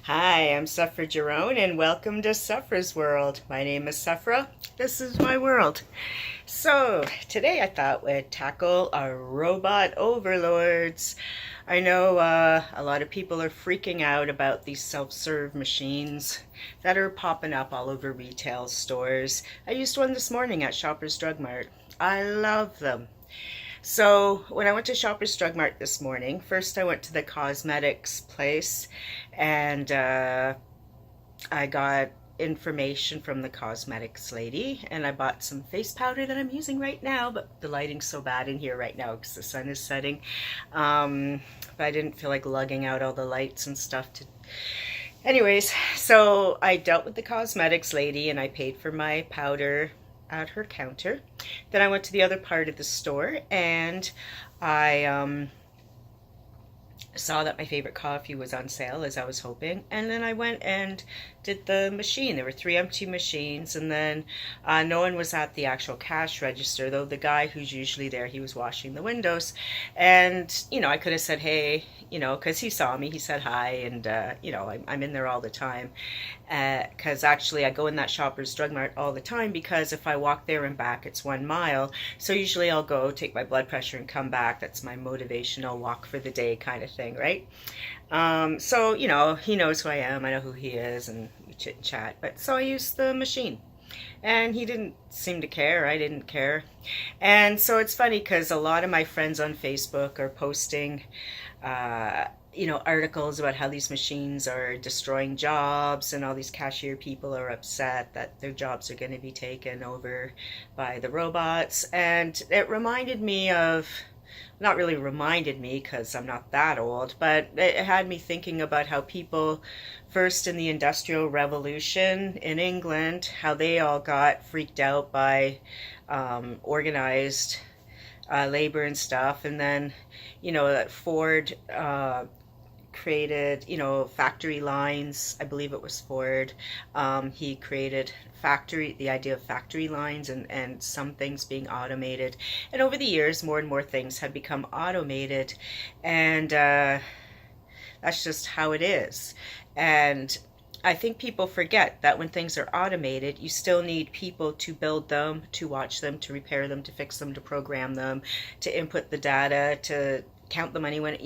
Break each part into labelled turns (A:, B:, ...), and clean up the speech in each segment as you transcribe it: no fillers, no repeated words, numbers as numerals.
A: Hi, I'm Sufra Jerome, and welcome to Sufra's World. My name is Sufra. This is my world. So, today I thought we'd tackle our robot overlords. I know a lot of people are freaking out about these self-serve machines that are popping up all over retail stores. I used one this morning at Shoppers Drug Mart. I love them. So when I went to Shoppers Drug Mart this morning, first I went to the cosmetics place and I got information from the cosmetics lady and I bought some face powder that I'm using right now, but the lighting's so bad in here right now because the sun is setting. But I didn't feel like lugging out all the lights and stuff to... Anyways, so I dealt with the cosmetics lady and I paid for my powder at her counter. Then I went to the other part of the store and I saw that my favorite coffee was on sale, as I was hoping, and then I went and did the machine. There were 3 empty machines, and then no one was at the actual cash register, though the guy who's usually there, he was washing the windows. And I could have said hey, because he saw me, he said hi, and I'm in there all the time, because actually I go in that Shoppers Drug Mart all the time, because if I walk there and back it's 1 mile, so usually I'll go take my blood pressure and come back. That's my motivational walk for the day kind of thing, right? So he knows who I am, I know who he is, and we chit and chat. But so I used the machine and he didn't seem to care. I didn't care. And so it's funny because a lot of my friends on Facebook are posting articles about how these machines are destroying jobs, and all these cashier people are upset that their jobs are going to be taken over by the robots. And it reminded me of, not really reminded me because I'm not that old, but it had me thinking about how people first in the Industrial Revolution in England, how they all got freaked out by organized labor and stuff. And then, that Ford created, factory lines. I believe it was Ford. He created the idea of factory lines, and some things being automated. And over the years, more and more things have become automated, and that's just how it is. And I think people forget that when things are automated, you still need people to build them, to watch them, to repair them, to fix them, to program them, to input the data, to count the money when,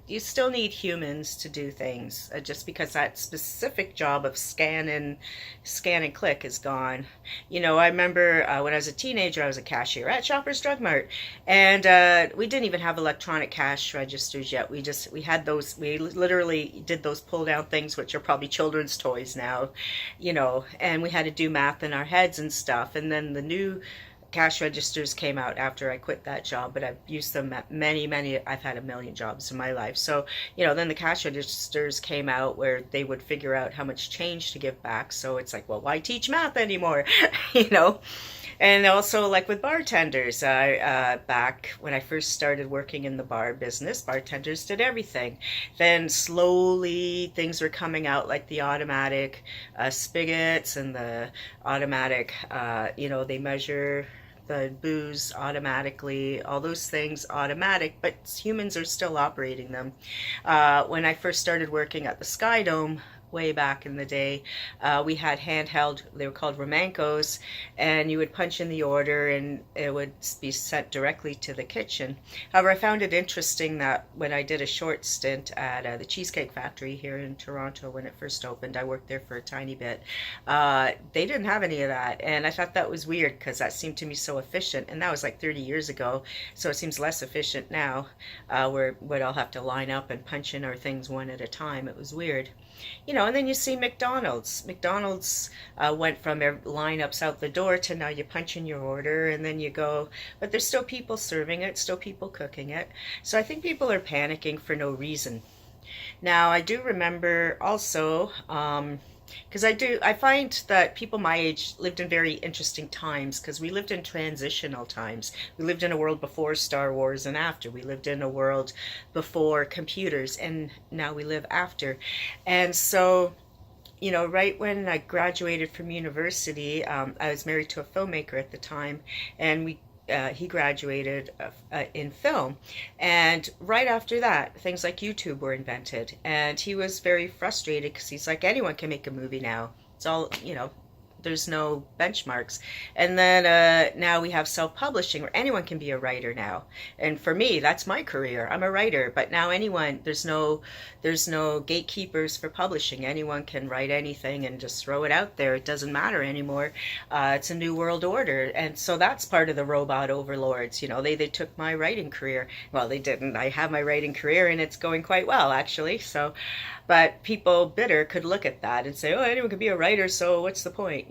A: you still need humans to do things, just because that specific job of scan and click is gone. I remember when I was a teenager, I was a cashier at Shoppers Drug Mart, and we didn't even have electronic cash registers yet. We had those, we literally did those pull down things, which are probably children's toys now, and we had to do math in our heads and stuff. And then the new cash registers came out after I quit that job, but I've used them at I've had a million jobs in my life. So, then the cash registers came out where they would figure out how much change to give back. So it's like, well, why teach math anymore? And also, like with bartenders, back when I first started working in the bar business, bartenders did everything. Then slowly things were coming out, like the automatic spigots and the automatic, they measure the booze automatically, all those things automatic, but humans are still operating them. When I first started working at the Sky Dome, way back in the day, we had handheld, they were called Romancos, and you would punch in the order and it would be sent directly to the kitchen. However, I found it interesting that when I did a short stint at the Cheesecake Factory here in Toronto when it first opened, I worked there for a tiny bit, they didn't have any of that, and I thought that was weird because that seemed to me so efficient, and that was like 30 years ago, so it seems less efficient now, where we'd all have to line up and punch in our things one at a time. It was weird. And then you see McDonald's. McDonald's went from lineups out the door to now you punch in your order and then you go, but there's still people serving it, still people cooking it. So I think people are panicking for no reason. Now, I do remember also, because I find that people my age lived in very interesting times, because we lived in transitional times. We lived in a world before Star Wars and after. We lived in a world before computers, and now we live after. And so, right when I graduated from university, I was married to a filmmaker at the time, and he graduated in film, and right after that, things like YouTube were invented, and he was very frustrated because he's like, anyone can make a movie now. It's all, there's no benchmarks. And then now we have self-publishing where anyone can be a writer now. And for me, that's my career. I'm a writer, but now anyone, there's no gatekeepers for publishing. Anyone can write anything and just throw it out there. It doesn't matter anymore. It's a new world order. And so that's part of the robot overlords. They took my writing career. Well, they didn't. I have my writing career and it's going quite well, actually. So, but people bitter could look at that and say, oh, anyone can be a writer, so what's the point?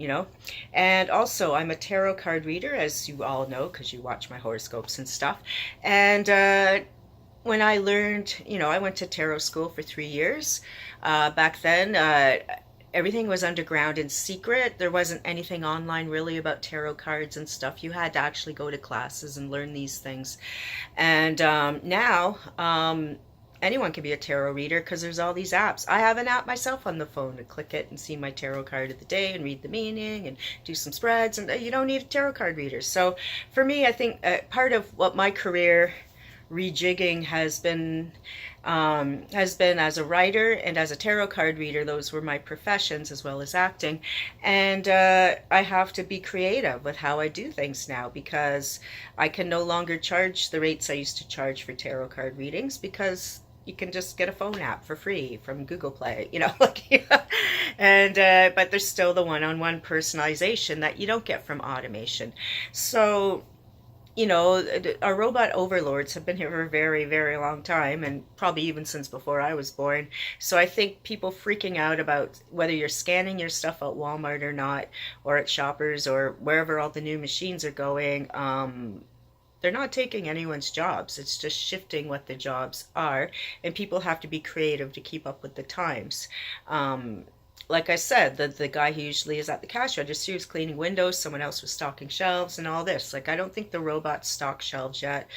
A: And also, I'm a tarot card reader, as you all know, because you watch my horoscopes and stuff. And when I learned, I went to tarot school for 3 years. Back then, everything was underground and secret. There wasn't anything online really about tarot cards and stuff. You had to actually go to classes and learn these things. And now, anyone can be a tarot reader because there's all these apps. I have an app myself on the phone to click it and see my tarot card of the day and read the meaning and do some spreads, and you don't need a tarot card reader. So for me, I think part of what my career rejigging has been as a writer and as a tarot card reader. Those were my professions as well as acting, and I have to be creative with how I do things now because I can no longer charge the rates I used to charge for tarot card readings because you can just get a phone app for free from Google Play, and but there's still the one-on-one personalization that you don't get from automation. So our robot overlords have been here for a very, very long time, and probably even since before I was born. So I think people freaking out about whether you're scanning your stuff at Walmart or not, or at Shoppers, or wherever all the new machines are going, they're not taking anyone's jobs. It's just shifting what the jobs are, and people have to be creative to keep up with the times. Like I said, the guy who usually is at the cash register was cleaning windows, someone else was stocking shelves and all this. Like, I don't think the robots stock shelves yet.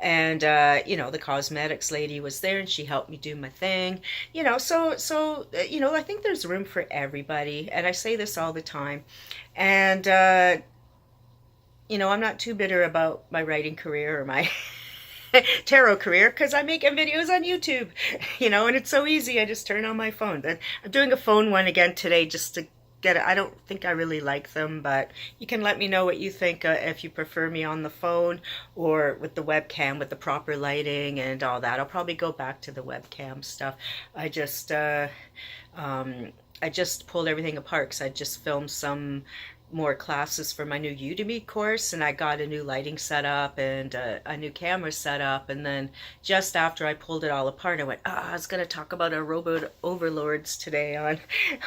A: And, the cosmetics lady was there and she helped me do my thing. I think there's room for everybody. And I say this all the time. And, I'm not too bitter about my writing career or my tarot career because I'm making videos on YouTube, and it's so easy. I just turn on my phone. I'm doing a phone one again today just to get it. I don't think I really like them, but you can let me know what you think if you prefer me on the phone or with the webcam with the proper lighting and all that. I'll probably go back to the webcam stuff. I just pulled everything apart because I just filmed some more classes for my new Udemy course, and I got a new lighting setup and a new camera setup, and then just after I pulled it all apart, I went, I was going to talk about our robot overlords today on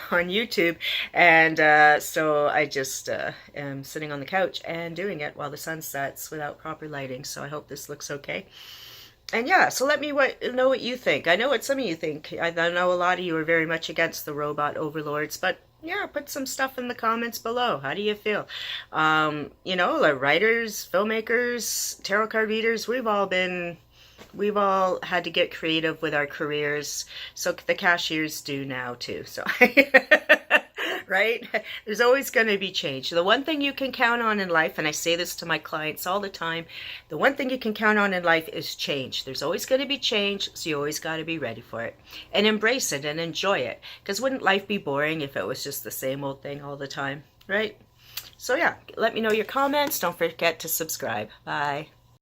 A: YouTube, and so I just am sitting on the couch and doing it while the sun sets without proper lighting. So I hope this looks okay. And yeah, so let me know what you think. I know what some of you think. I know a lot of you are very much against the robot overlords, but yeah, put some stuff in the comments below. How do you feel? Like writers, filmmakers, tarot card readers, we've all had to get creative with our careers. So the cashiers do now too. So right? There's always going to be change. The one thing you can count on in life, and I say this to my clients all the time, the one thing you can count on in life is change. There's always going to be change, so you always got to be ready for it. And embrace it and enjoy it. Because wouldn't life be boring if it was just the same old thing all the time, right? So yeah, let me know your comments. Don't forget to subscribe. Bye.